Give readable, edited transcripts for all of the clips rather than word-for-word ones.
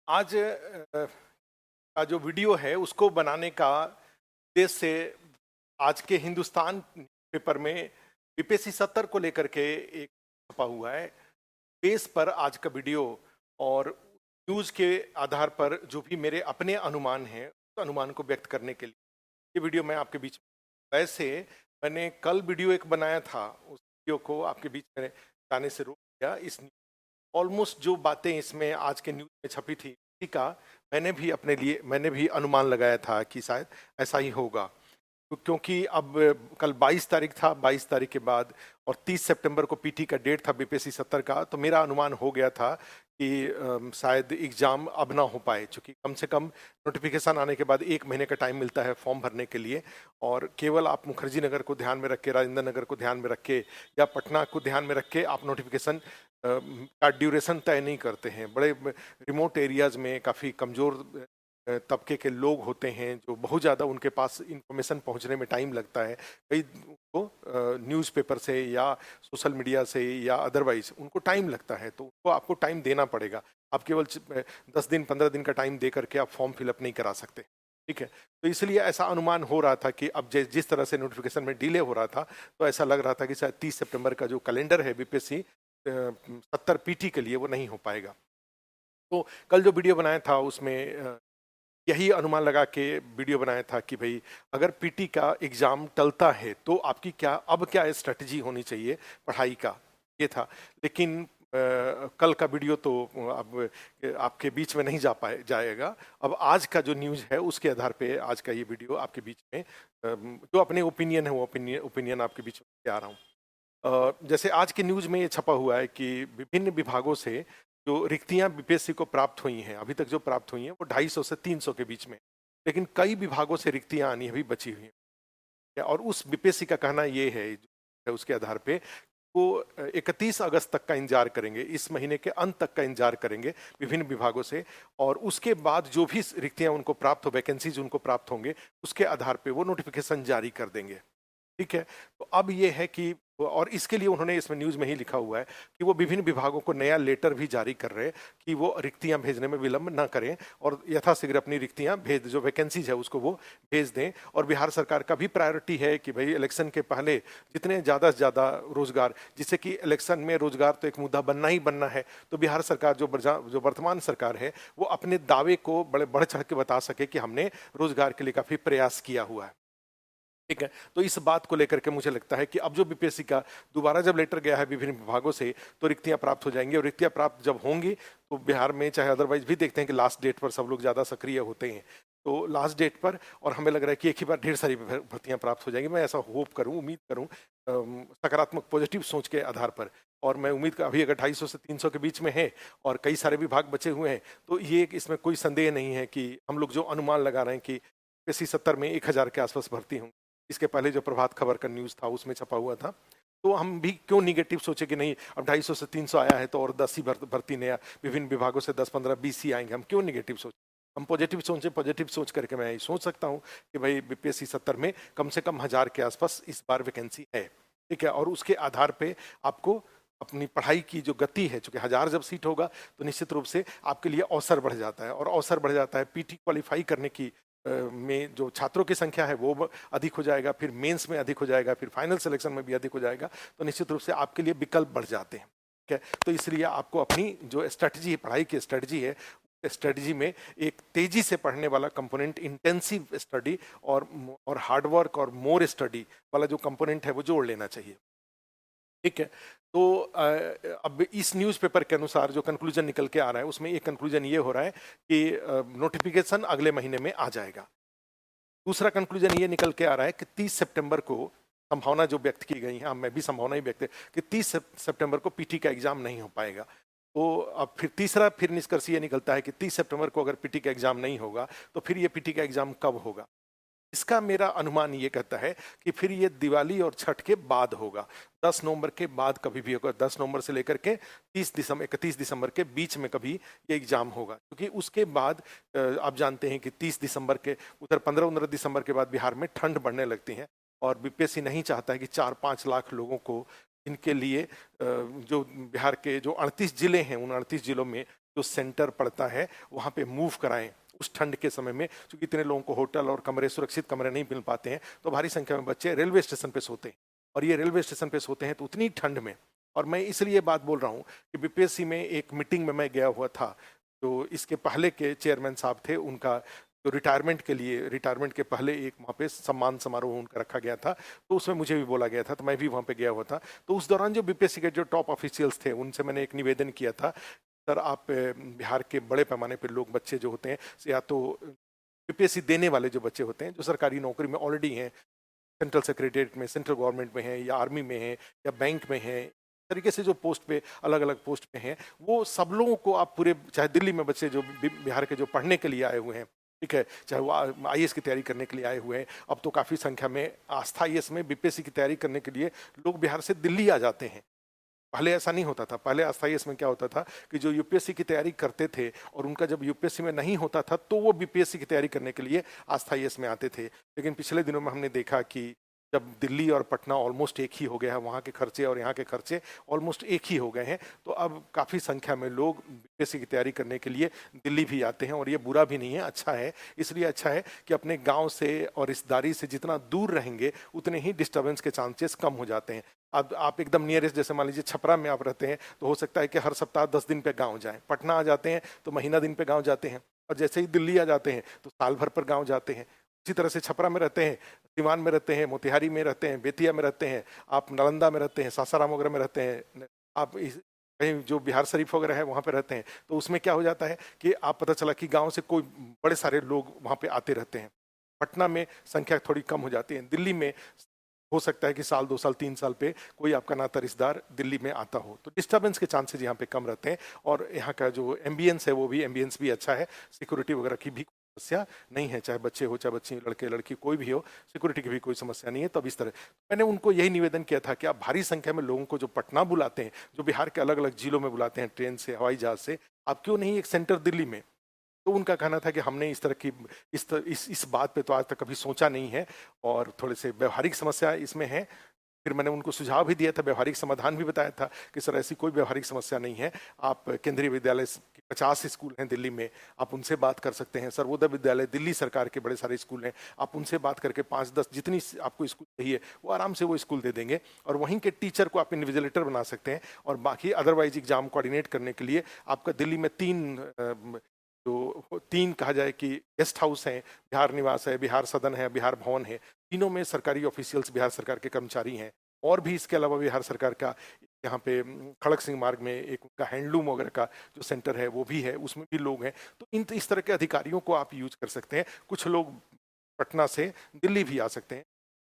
आज का जो वीडियो है उसको बनाने का उद्देश्य से आज के हिंदुस्तान पेपर में बीपीएससी 70 को लेकर के एक छपा हुआ है। बेस पर आज का वीडियो और न्यूज के आधार पर जो भी मेरे अपने अनुमान हैं उस अनुमान को व्यक्त करने के लिए ये वीडियो मैं आपके बीच में। वैसे मैंने कल वीडियो एक बनाया था, उस वीडियो को आपके बीच में जाने से रोक दिया। इस ऑलमोस्ट जो बातें इसमें आज के न्यूज में छपी थी उसी का मैंने भी अनुमान लगाया था कि शायद ऐसा ही होगा, क्योंकि अब कल 22 तारीख था, 22 तारीख के बाद और 30 सितंबर को पीटी का डेट था बीपीएससी 70 का। तो मेरा अनुमान हो गया था कि शायद एग्जाम अब ना हो पाए, क्योंकि कम से कम नोटिफिकेशन आने के बाद 1 महीने का टाइम मिलता है फॉर्म भरने के लिए। और केवल आप मुखर्जी नगर को ध्यान में रख के, राजेंद्र नगर को ध्यान में रख के या पटना को ध्यान में रख के आप नोटिफिकेशन का ड्यूरेशन तय नहीं करते हैं। बड़े रिमोट एरियाज में काफ़ी कमज़ोर तबके के लोग होते हैं जो बहुत ज़्यादा उनके पास इंफॉर्मेशन पहुंचने में टाइम लगता है। कई को न्यूज़पेपर से या सोशल मीडिया से या अदरवाइज उनको टाइम लगता है, तो उनको आपको टाइम देना पड़ेगा। आप केवल 10 दिन 15 दिन का टाइम दे करके आप फॉर्म फिलअप नहीं करा सकते, ठीक है। तो इसलिए ऐसा अनुमान हो रहा था कि अब जिस तरह से नोटिफिकेशन में डिले हो रहा था, तो ऐसा लग रहा था कि शायद 30 सितंबर का जो कैलेंडर है बीपीएससी 70 पीटी के लिए वो नहीं हो पाएगा। तो कल जो वीडियो बनाया था उसमें यही अनुमान लगा के वीडियो बनाया था कि भाई अगर पीटी का एग्ज़ाम टलता है तो आपकी क्या स्ट्रेटजी होनी चाहिए पढ़ाई का, ये था। लेकिन कल का वीडियो तो अब आपके बीच में नहीं जाएगा। अब आज का जो न्यूज़ है उसके आधार पे आज का ये वीडियो आपके बीच में जो अपने ओपिनियन है वो ओपिनियन आपके बीच में ले आ रहा हूँ। जैसे आज के न्यूज़ में ये छपा हुआ है कि विभिन्न विभागों से जो रिक्तियां बीपीएससी को प्राप्त हुई हैं, अभी तक जो प्राप्त हुई हैं वो 250 से 300 के बीच में। लेकिन कई विभागों से रिक्तियां आनी अभी बची हुई हैं, और उस बीपीएससी का कहना ये है उसके आधार पे वो 31 अगस्त तक का इंतजार करेंगे, इस महीने के अंत तक का इंतजार करेंगे विभिन्न विभागों से। और उसके बाद जो भी रिक्तियां उनको प्राप्त हो, वैकेंसीज उनको प्राप्त होंगे, उसके आधार पे वो नोटिफिकेशन जारी कर देंगे, ठीक है। तो अब ये है कि और इसके लिए उन्होंने इसमें न्यूज़ में ही लिखा हुआ है कि वो विभिन्न विभागों को नया लेटर भी जारी कर रहे हैं कि वो रिक्तियां भेजने में विलंब ना करें और यथाशीघ्र अपनी रिक्तियां जो वैकेंसीज है उसको वो भेज दें। और बिहार सरकार का भी प्रायोरिटी है कि भाई इलेक्शन के पहले जितने ज़्यादा से ज़्यादा रोजगार, जिससे कि इलेक्शन में रोजगार तो एक मुद्दा बनना ही बनना है, तो बिहार सरकार जो वर्तमान सरकार है वो अपने दावे को बड़े बढ़ चढ़ के बता सके कि हमने रोजगार के लिए काफ़ी प्रयास किया हुआ है, ठीक है। तो इस बात को लेकर के मुझे लगता है कि अब जो बीपीएससी का दोबारा जब लेटर गया है विभिन्न विभागों से, तो रिक्तियां प्राप्त हो जाएंगी। और रिक्तियां प्राप्त जब होंगी तो बिहार में चाहे अदरवाइज भी देखते हैं कि लास्ट डेट पर सब लोग ज़्यादा सक्रिय होते हैं, तो लास्ट डेट पर और हमें लग रहा है कि एक ही बार ढेर सारी भर्तियां प्राप्त हो जाएंगी। मैं ऐसा होप करूं, उम्मीद करूं सकारात्मक पॉजिटिव सोच के आधार पर। और मैं उम्मीद अभी अगर 250 से 300 के बीच में है और कई सारे विभाग बचे हुए हैं, तो ये इसमें कोई संदेह नहीं है कि हम लोग जो अनुमान लगा रहे हैं कि बीपीएससी 70 में 1000 के आसपास भर्ती होंगी। इसके पहले जो प्रभात खबर का न्यूज़ था उसमें छपा हुआ था। तो हम भी क्यों निगेटिव सोचे कि नहीं अब 250 से 300 आया है तो और 10 ही भर्ती नया विभिन्न विभागों से 10 15 20 ही आएंगे। हम क्यों निगेटिव सोचे, हम पॉजिटिव सोचें। पॉजिटिव सोच करके मैं ये सोच सकता हूँ कि भाई बीपीएससी 70 में कम से कम 1000 के आसपास इस बार वैकेंसी है, ठीक है। और उसके आधार पे आपको अपनी पढ़ाई की जो गति है, चूंकि 1000 जब सीट होगा तो निश्चित रूप से आपके लिए अवसर बढ़ जाता है, और अवसर बढ़ जाता है पीटी क्वालिफाई करने की में जो छात्रों की संख्या है वो अधिक हो जाएगा, फिर मेंस में अधिक हो जाएगा, फिर फाइनल सिलेक्शन में भी अधिक हो जाएगा। तो निश्चित रूप से आपके लिए विकल्प बढ़ जाते हैं, ठीक है। तो इसलिए आपको अपनी जो स्ट्रेटजी है, पढ़ाई की स्ट्रेटजी है, स्ट्रेटजी में एक तेजी से पढ़ने वाला कंपोनेंट, इंटेंसिव स्टडी और हार्डवर्क और मोर स्टडी वाला जो कंपोनेंट है वो जोड़ लेना चाहिए, ठीक है। तो अब इस न्यूज़पेपर के अनुसार जो कंक्लूजन निकल के आ रहा है उसमें एक कंक्लूजन ये हो रहा है कि नोटिफिकेशन अगले महीने में आ जाएगा। दूसरा कंक्लूजन ये निकल के आ रहा है कि 30 सितंबर को संभावना जो व्यक्त की गई है, मैं भी संभावना ही व्यक्त है कि 30 सितंबर को पीटी का एग्जाम नहीं हो पाएगा। तो अब फिर निष्कर्ष ये निकलता है कि 30 सितंबर को अगर पीटी का एग्जाम नहीं होगा तो फिर ये पीटी का एग्जाम कब होगा। इसका मेरा अनुमान ये कहता है कि फिर ये दिवाली और छठ के बाद होगा, 10 नवंबर के बाद कभी भी होगा। 10 नवंबर से लेकर के 31 दिसंबर के बीच में कभी ये एग्जाम होगा, क्योंकि उसके बाद आप जानते हैं कि 30 दिसंबर के उधर 15-19 दिसंबर के बाद बिहार में ठंड बढ़ने लगती है, और बीपीएससी नहीं चाहता है कि 4-5 लाख लोगों को, इनके लिए जो बिहार के जो 38 जिले हैं उन 38 जिलों में जो सेंटर पड़ता है वहाँ पे मूव कराएं उस ठंड के समय में, क्योंकि इतने लोगों को होटल और कमरे, सुरक्षित कमरे नहीं मिल पाते हैं, तो भारी संख्या में बच्चे रेलवे स्टेशन पे सोते हैं, और ये रेलवे स्टेशन पे सोते हैं तो उतनी ठंड में। और मैं इसलिए बात बोल रहा हूँ कि बीपीएससी में एक मीटिंग में मैं गया हुआ था, तो इसके पहले के चेयरमैन साहब थे, उनका जो रिटायरमेंट के लिए, रिटायरमेंट के पहले एक वहाँ पे सम्मान समारोह उनका रखा गया था, तो उसमें मुझे भी बोला गया था, तो मैं भी वहाँ पे गया हुआ था। तो उस दौरान जो बीपीएससी के जो टॉप ऑफिशियल्स थे उनसे मैंने एक निवेदन किया था, सर आप बिहार के बड़े पैमाने पर लोग, बच्चे जो होते हैं, या तो बीपीएससी देने वाले जो बच्चे होते हैं जो सरकारी नौकरी में ऑलरेडी हैं, सेंट्रल सेक्रेटरीट में, सेंट्रल गवर्नमेंट में है, या आर्मी में है, या बैंक में है, तरीके से जो पोस्ट पे, अलग अलग पोस्ट पे हैं, वो सब लोगों को आप पूरे, चाहे दिल्ली में बच्चे जो बिहार के जो पढ़ने के लिए आए हुए हैं, ठीक है, चाहे वो आईएएस की तैयारी करने के लिए आए हुए हैं, अब तो काफ़ी संख्या में आस्था आईएएस में बीपीएससी की तैयारी करने के लिए लोग बिहार से दिल्ली आ जाते हैं। पहले ऐसा नहीं होता था। पहले आईएएस में क्या होता था कि जो यूपीएससी की तैयारी करते थे और उनका जब यूपीएससी में नहीं होता था तो वो बीपीएससी की तैयारी करने के लिए आस्था आईएएस में आते थे। लेकिन पिछले दिनों में हमने देखा कि जब दिल्ली और पटना ऑलमोस्ट एक ही हो गया है, वहाँ के खर्चे और यहाँ के खर्चे ऑलमोस्ट एक ही हो गए हैं, तो अब काफ़ी संख्या में लोग बीपीएससी की तैयारी करने के लिए दिल्ली भी आते हैं, और ये बुरा भी नहीं है, अच्छा है। इसलिए अच्छा है कि अपने गांव से और रिश्तेदारी से जितना दूर रहेंगे उतने ही डिस्टर्बेंस के चांसेस कम हो जाते हैं। अब आप एकदम नियरेस्ट, जैसे मान लीजिए छपरा में आप रहते हैं, तो हो सकता है कि हर सप्ताह 10 दिन पे गाँव जाएँ, पटना आ जाते हैं तो महीना दिन पे गाँव जाते हैं, और जैसे ही दिल्ली आ जाते हैं तो साल भर पर गाँव जाते हैं। इसी तरह से छपरा में रहते हैं, सिवान में रहते हैं, मोतिहारी में रहते हैं, बेतिया में रहते हैं, आप नालंदा में रहते हैं, सासाराम वगैरह में रहते हैं, आप कहीं जो बिहार शरीफ वगैरह है वहाँ पे रहते हैं, तो उसमें क्या हो जाता है कि आप पता चला कि गांव से कोई बड़े सारे लोग वहाँ पे आते रहते हैं। पटना में संख्या थोड़ी कम हो जाती है। दिल्ली में हो सकता है कि साल 2 साल 3 साल पे कोई आपका नाता रिश्तेदार दिल्ली में आता हो, तो डिस्टर्बेंस के चांसेस यहाँ पे कम रहते हैं, और यहाँ का जो एम्बियंस है वो भी एम्बियंस भी अच्छा है, सिक्योरिटी वगैरह की भी समस्या नहीं है, चाहे बच्चे हो चाहे बच्ची, लड़के लड़की कोई भी हो, सिक्योरिटी की भी कोई समस्या नहीं है। तब इस तरह मैंने उनको यही निवेदन किया था कि आप भारी संख्या में लोगों को जो पटना बुलाते हैं, जो बिहार के अलग अलग जिलों में बुलाते हैं ट्रेन से, हवाई जहाज से, आप क्यों नहीं एक सेंटर दिल्ली में। तो उनका कहना था कि हमने इस तरह की इस बात पे तो आज तक कभी सोचा नहीं है, और थोड़े से व्यवहारिक समस्या इसमें है। फिर मैंने उनको सुझाव भी दिया था, व्यवहारिक समाधान भी बताया था कि सर ऐसी कोई व्यवहारिक समस्या नहीं है, आप केंद्रीय विद्यालय 50 स्कूल हैं दिल्ली में, आप उनसे बात कर सकते हैं। सर्वोदय विद्यालय, दिल्ली सरकार के बड़े सारे स्कूल हैं, आप उनसे बात करके 5-10 जितनी आपको स्कूल चाहिए वो आराम से वो स्कूल दे देंगे, और वहीं के टीचर को आप इन्विजिलेटर बना सकते हैं, और बाकी अदरवाइज एग्जाम कोऑर्डिनेट करने के लिए आपका दिल्ली में 3 कहा जाए कि गेस्ट हाउस हैं, बिहार निवास है, बिहार सदन है, बिहार भवन है, तीनों में सरकारी ऑफिशियल्स बिहार सरकार के कर्मचारी हैं। और भी इसके अलावा बिहार सरकार का यहाँ पे खड़क सिंह मार्ग में एक उनका हैंडलूम वगैरह का जो सेंटर है वो भी है, उसमें भी लोग हैं। तो इस तरह के अधिकारियों को आप यूज कर सकते हैं। कुछ लोग पटना से दिल्ली भी आ सकते हैं,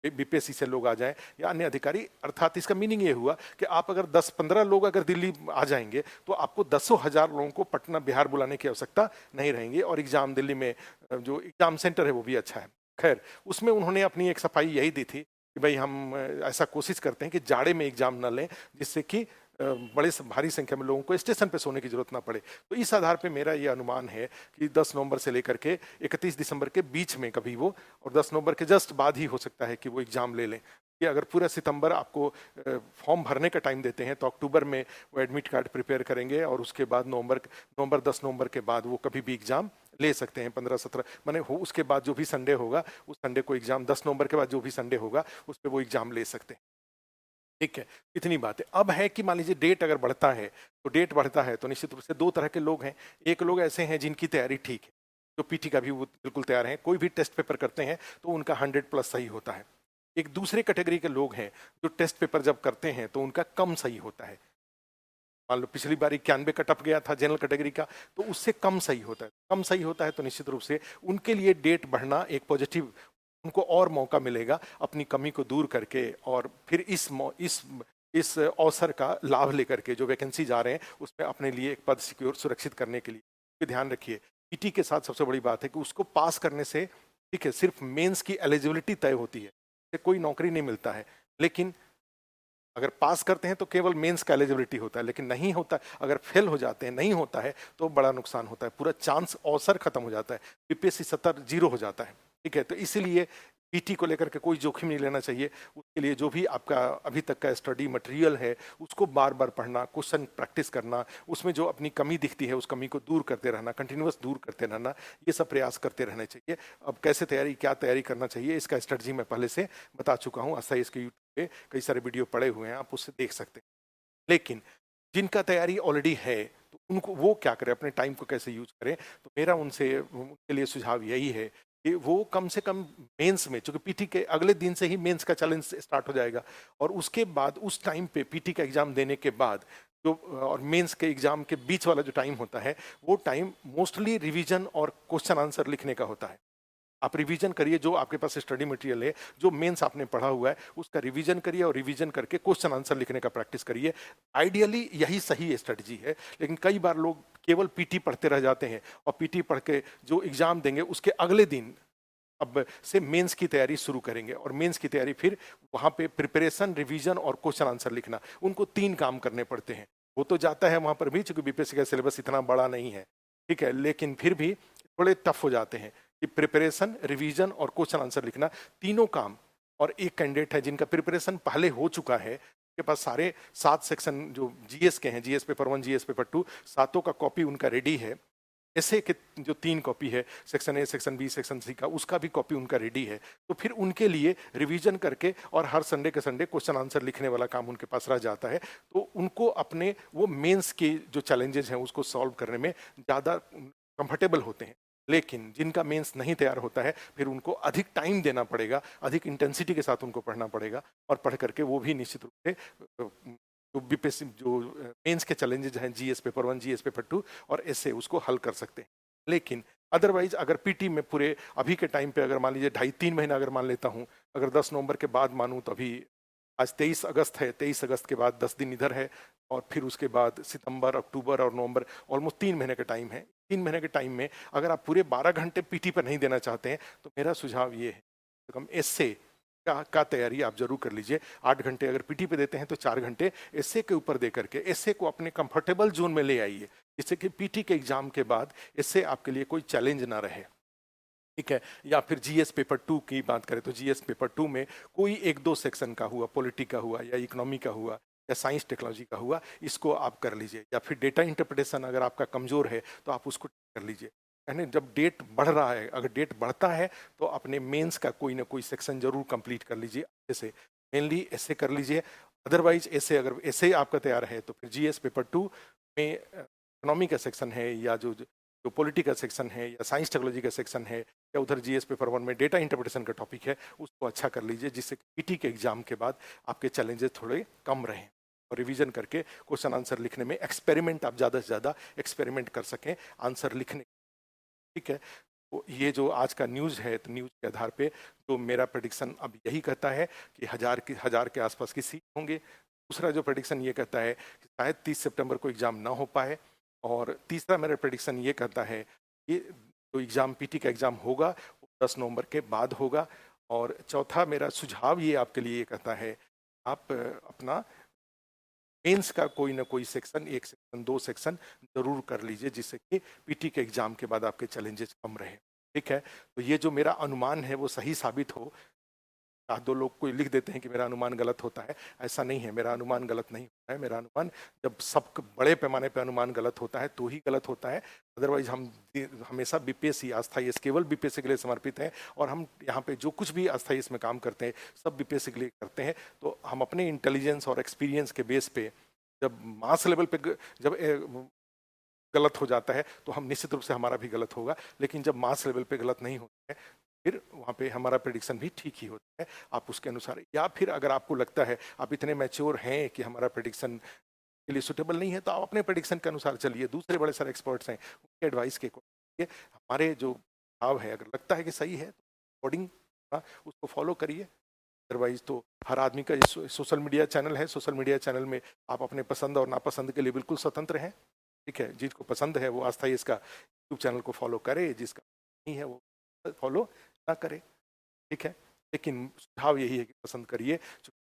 बीपीएससी से लोग आ जाएं या अन्य अधिकारी। अर्थात इसका मीनिंग ये हुआ कि आप अगर 10-15 लोग अगर दिल्ली आ जाएंगे तो आपको 10,000 लोगों को पटना बिहार बुलाने की आवश्यकता नहीं रहेंगे, और एग्जाम दिल्ली में जो एग्जाम सेंटर है वो भी अच्छा है। खैर, उसमें उन्होंने अपनी एक सफाई यही दी थी कि भाई हम ऐसा कोशिश करते हैं कि जाड़े में एग्जाम न लें, जिससे कि बड़े भारी संख्या में लोगों को स्टेशन पे सोने की जरूरत ना पड़े। तो इस आधार पे मेरा ये अनुमान है कि 10 नवंबर से लेकर के 31 दिसंबर के बीच में कभी वो, और 10 नवंबर के जस्ट बाद ही हो सकता है कि वो एग्जाम ले लें। कि अगर पूरा सितंबर आपको फॉर्म भरने का टाइम देते हैं तो अक्टूबर में वो एडमिट कार्ड प्रिपेयर करेंगे, और उसके बाद नवंबर 10 नवंबर के बाद वो कभी भी एग्जाम ले सकते हैं। 15-17 माने हो, उसके बाद जो भी संडे होगा उस संडे को एग्जाम, 10 नवंबर के बाद जो भी संडे होगा उस पर वो एग्जाम ले सकते हैं। ठीक है, इतनी बात है। अब है कि मान लीजिए डेट अगर बढ़ता है, तो डेट बढ़ता है तो निश्चित रूप से 2 तरह के लोग हैं। एक लोग ऐसे हैं जिनकी तैयारी ठीक है, जो पीटी का भी वो बिल्कुल तैयार हैं, कोई भी टेस्ट पेपर करते हैं तो उनका 100+ सही होता है। एक दूसरे कैटेगरी के लोग हैं जो टेस्ट पेपर जब करते हैं तो उनका कम सही होता है। मान लो पिछली बार 91 का टप गया था जनरल कैटेगरी का, तो उससे कम सही होता है। कम सही होता है तो निश्चित रूप से उनके लिए डेट बढ़ना एक पॉजिटिव, उनको और मौका मिलेगा अपनी कमी को दूर करके, और फिर इस अवसर का लाभ लेकर के जो वैकेंसी जा रहे हैं उसमें अपने लिए एक पद सिक्योर सुरक्षित करने के लिए। ध्यान रखिए, पीटी के साथ सबसे बड़ी बात है कि उसको पास करने से, ठीक है, सिर्फ मेंस की एलिजिबिलिटी तय होती है, कोई नौकरी नहीं मिलता है। लेकिन अगर पास करते हैं तो केवल मेंस का एलिजिबिलिटी होता है, लेकिन नहीं होता, अगर फेल हो जाते हैं, नहीं होता है, तो बड़ा नुकसान होता है, पूरा चांस, अवसर खत्म हो जाता है, बीपीएससी 70 0 हो जाता है। ठीक है, तो इसीलिए पीटी को लेकर के कोई जोखिम नहीं लेना चाहिए। उसके लिए जो भी आपका अभी तक का स्टडी मटेरियल है उसको बार बार पढ़ना, क्वेश्चन प्रैक्टिस करना, उसमें जो अपनी कमी दिखती है उस कमी को दूर करते रहना, कंटिन्यूअस दूर करते रहना, ये सब प्रयास करते रहने चाहिए। अब कैसे तैयारी, क्या तैयारी करना चाहिए, इसका स्ट्रेटजी मैं पहले से बता चुका हूँ। आस्था इसके यूट्यूब पे कई सारे वीडियो पड़े हुए हैं, आप उससे देख सकते हैं। लेकिन जिनका तैयारी ऑलरेडी है तो उनको वो क्या करें, अपने टाइम को कैसे यूज करें। तो मेरा उनसे उनके लिए सुझाव यही है कि वो कम से कम मेंस में, चूंकि पीटी के अगले दिन से ही मेंस का चैलेंज स्टार्ट हो जाएगा, और उसके बाद उस टाइम पे पीटी का एग्जाम देने के बाद जो और मेंस के एग्जाम के बीच वाला जो टाइम होता है वो टाइम मोस्टली रिवीजन और क्वेश्चन आंसर लिखने का होता है। आप रिवीजन करिए, जो आपके पास स्टडी मटेरियल है, जो मेंस आपने पढ़ा हुआ है उसका रिवीजन करिए, और रिवीजन करके क्वेश्चन आंसर लिखने का प्रैक्टिस करिए। आइडियली यही सही स्ट्रेटजी है। लेकिन कई बार लोग केवल पीटी पढ़ते रह जाते हैं, और पीटी पढ़ के जो एग्जाम देंगे उसके अगले दिन अब से मेंस की तैयारी शुरू करेंगे, और मेंस की तैयारी फिर वहां पे प्रिपरेशन, रिवीजन और क्वेश्चन आंसर लिखना, उनको 3 काम करने पड़ते हैं। वो तो जाता है वहां पर भी, चूंकि बीपीएससी का सिलेबस इतना बड़ा नहीं है, ठीक है, लेकिन फिर भी थोड़े टफ हो जाते हैं कि प्रिपरेशन, रिवीजन और क्वेश्चन आंसर लिखना, तीनों काम। और एक कैंडिडेट है जिनका प्रिपरेशन पहले हो चुका है, के पास सारे 7 सेक्शन जो जीएस के हैं, जीएस पेपर 1, जीएस पेपर 2, सातों का कॉपी उनका रेडी है। ऐसे के जो 3 कॉपी है, section A, section B, section C का, उसका भी कॉपी उनका रेडी है। तो फिर उनके लिए रिवीजन करके और हर संडे के संडे क्वेश्चन आंसर लिखने वाला काम उनके पास रह जाता है। तो उनको अपने वो मेंस के जो चैलेंजेस हैं उसको सॉल्व करने में ज़्यादा कंफर्टेबल होते हैं। लेकिन जिनका मेंस नहीं तैयार होता है फिर उनको अधिक टाइम देना पड़ेगा, अधिक इंटेंसिटी के साथ उनको पढ़ना पड़ेगा, और पढ़ करके वो भी निश्चित रूप से जो बीपीएससी जो मेंस के चैलेंजेस हैं, जीएस पेपर 1, जीएस पेपर 2 और ऐसे उसको हल कर सकते हैं। लेकिन अदरवाइज अगर पीटी में पूरे अभी के टाइम पे अगर मान लीजिए 2.5-3 महीना अगर मान लेता हूँ, अगर 10 नवंबर के बाद मानूँ तो अभी आज 23 अगस्त है, 23 अगस्त के बाद 10 दिन इधर है, और फिर उसके बाद सितंबर, अक्टूबर और नवंबर, ऑलमोस्ट 3 महीने का टाइम है। 3 महीने के टाइम में अगर आप पूरे 12 घंटे पीटी पर नहीं देना चाहते हैं तो मेरा सुझाव ये है, तो कम एस्से का तैयारी आप जरूर कर लीजिए। 8 घंटे अगर पीटी पे देते हैं तो 4 घंटे एस्से के ऊपर दे करके एस्से को अपने कंफर्टेबल जोन में ले आइए, जिससे कि पीटी के एग्जाम के बाद एस्से आपके लिए कोई चैलेंज ना रहे, ठीक है। या फिर जीएस पेपर 2 की बात करें तो जीएस पेपर 2 में कोई 1-2 सेक्शन का हुआ, पॉलिटी का हुआ या इकोनॉमी का हुआ या साइंस टेक्नोलॉजी का हुआ, इसको आप कर लीजिए। या फिर डेटा इंटरप्रिटेशन अगर आपका कमजोर है तो आप उसको कर लीजिए। यानी जब डेट बढ़ रहा है, अगर डेट बढ़ता है तो अपने मेंस का कोई ना कोई सेक्शन जरूर कंप्लीट कर लीजिए अच्छे से, मेनली ऐसे कर लीजिए। अदरवाइज ऐसे अगर ऐसे आपका तैयार है तो फिर जीएस पेपर 2 में इकोनॉमी का सेक्शन है, या जो जो पॉलिटी का सेक्शन है, या साइंस टेक्नोलॉजी का सेक्शन है, या उधर जीएस पेपर 1 में डेटा इंटरप्रिटेशन का टॉपिक है, उसको अच्छा कर लीजिए, जिससे पीटी के एग्जाम के बाद आपके चैलेंजेस थोड़े कम रहें, और रिवीजन करके क्वेश्चन आंसर लिखने में एक्सपेरिमेंट, आप ज़्यादा से ज़्यादा एक्सपेरिमेंट कर सकें आंसर लिखने, ठीक है। तो ये जो आज का न्यूज़ है, तो न्यूज़ के आधार पे तो मेरा प्रेडिक्शन अब यही कहता है कि हजार के आसपास की सीट होंगे। दूसरा जो प्रेडिक्शन ये कहता है कि शायद 30 सितंबर को एग्ज़ाम ना हो पाए, और तीसरा मेरा प्रेडिक्शन ये कहता है कि जो एग्ज़ाम पीटी का एग्ज़ाम होगा वो 10 नवंबर के बाद होगा। और चौथा मेरा सुझाव ये आपके लिए ये कहता है, आप अपना मेंस का कोई ना कोई सेक्शन, 1 सेक्शन, 2 सेक्शन जरूर कर लीजिए, जिससे कि पीटी के एग्जाम के बाद आपके चैलेंजेस कम रहे, ठीक है। तो ये जो मेरा अनुमान है वो सही साबित हो। 2 लोग कोई लिख देते हैं कि मेरा अनुमान गलत होता है, ऐसा नहीं है, मेरा अनुमान गलत नहीं होता है। मेरा अनुमान जब सब बड़े पैमाने पे अनुमान गलत होता है तो ही गलत होता है। अदरवाइज हम हमेशा बीपीएससी, अस्थाई केवल बीपीएससी के लिए समर्पित हैं, और हम यहाँ पे जो कुछ भी अस्थाई इसमें काम करते हैं सब बीपीएससी के लिए करते हैं। तो हम अपने इंटेलिजेंस और एक्सपीरियंस के बेस पे जब मास लेवल पे जब गलत हो जाता है तो हम निश्चित रूप से हमारा भी गलत होगा, लेकिन जब मास लेवल पे गलत नहीं होता है फिर वहाँ पे हमारा प्रेडिक्शन भी ठीक ही होता है। आप उसके अनुसार, या फिर अगर आपको लगता है आप इतने मैच्योर हैं कि हमारा प्रेडिक्शन के लिए सुटेबल नहीं है, तो आप अपने प्रेडिक्शन के अनुसार चलिए। दूसरे बड़े सारे एक्सपर्ट्स हैं, उनके एडवाइस के अकॉर्डिंग हमारे जो भाव है, अगर लगता है कि सही है तो अकॉर्डिंग उसको फॉलो करिए। अदरवाइज तो हर आदमी का सोशल मीडिया चैनल है, सोशल मीडिया चैनल में आप अपने पसंद और नापसंद के लिए बिल्कुल स्वतंत्र हैं, ठीक है। जिसको पसंद है वो आस्था इसका यूट्यूब चैनल को फॉलो करे, जिसका नहीं है वो फॉलो ना करे, ठीक है। लेकिन सुझाव यही है कि पसंद करिए।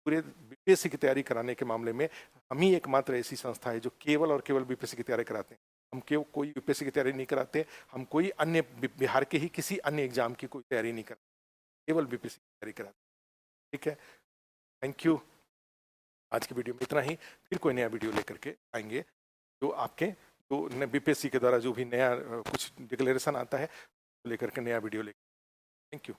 पूरे बीपीएससी की तैयारी कराने के मामले में हम ही एकमात्र ऐसी संस्था है जो केवल और केवल बीपीएससी की तैयारी कराते हैं। हम केवल कोई यूपीएससी की तैयारी नहीं कराते, हम कोई अन्य बिहार के ही किसी अन्य एग्जाम की कोई तैयारी नहीं कराते, केवल बीपीएससी की तैयारी कराते हैं। ठीक है, थैंक यू। आज की वीडियो में इतना ही, फिर कोई नया वीडियो लेकर के आएंगे जो आपके जो बीपीएससी के द्वारा जो भी नया कुछ डिक्लेरेशन आता है लेकर के नया वीडियो लेकर। Thank you.